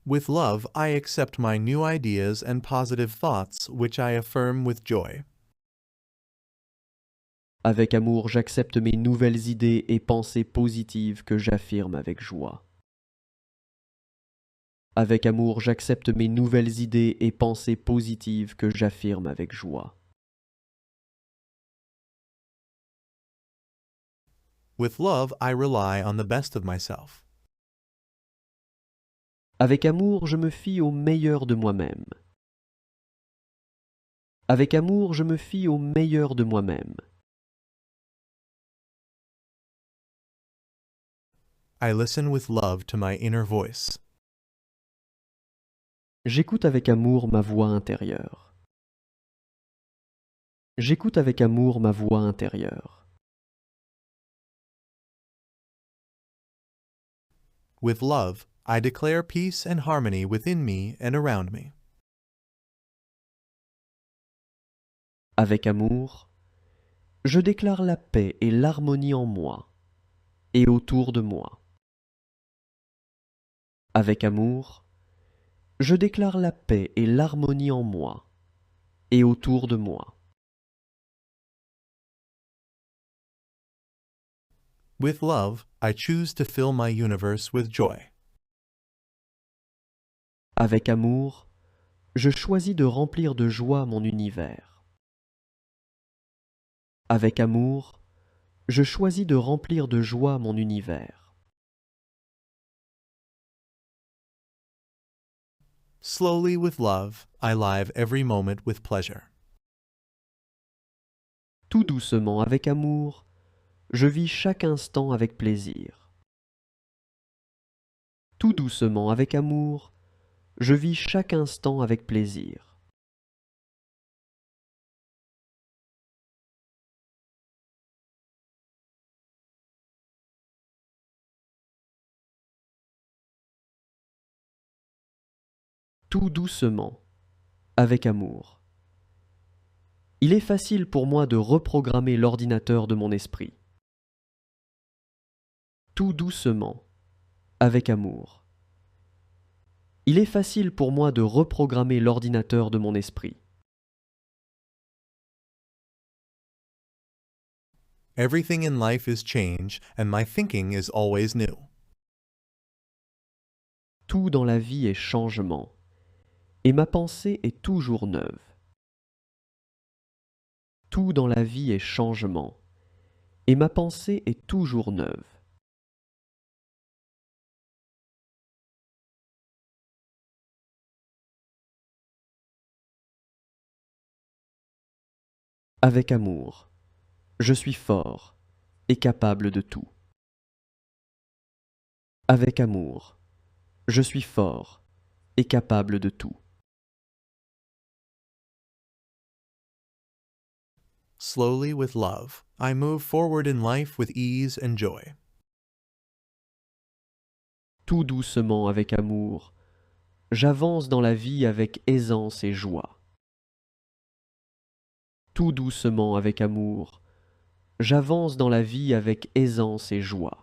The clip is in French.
With love, I accept my new ideas and positive thoughts, which I affirm with joy. Avec amour, j'accepte mes nouvelles idées et pensées positives que j'affirme avec joie. Avec amour, j'accepte mes nouvelles idées et pensées positives que j'affirme avec joie. With love, I rely on the best of myself. Avec amour, je me fie au meilleur de moi-même. Avec amour, je me fie au meilleur de moi-même. I listen with love to my inner voice. J'écoute avec amour ma voix intérieure. J'écoute avec amour ma voix intérieure. With love, I declare peace and harmony within me and around me. Avec amour, je déclare la paix et l'harmonie en moi et autour de moi. Avec amour, je déclare la paix et l'harmonie en moi et autour de moi. With love, I choose to fill my universe with joy. Avec amour, je choisis de remplir de joie mon univers. Avec amour, je choisis de remplir de joie mon univers. Slowly, with love, I live every moment with pleasure. Tout doucement, avec amour, je vis chaque instant avec plaisir. Tout doucement, avec amour, je vis chaque instant avec plaisir. Tout doucement, avec amour. Il est facile pour moi de reprogrammer l'ordinateur de mon esprit. Tout doucement, avec amour. Il est facile pour moi de reprogrammer l'ordinateur de mon esprit. Everything in life is change, and my thinking is always new. Tout dans la vie est changement, et ma pensée est toujours neuve. Tout dans la vie est changement, et ma pensée est toujours neuve. Avec amour, je suis fort et capable de tout. Avec amour, je suis fort et capable de tout. Slowly, with love, I move forward in life with ease and joy. Tout doucement avec amour, j'avance dans la vie avec aisance et joie. Tout doucement avec amour, j'avance dans la vie avec aisance et joie.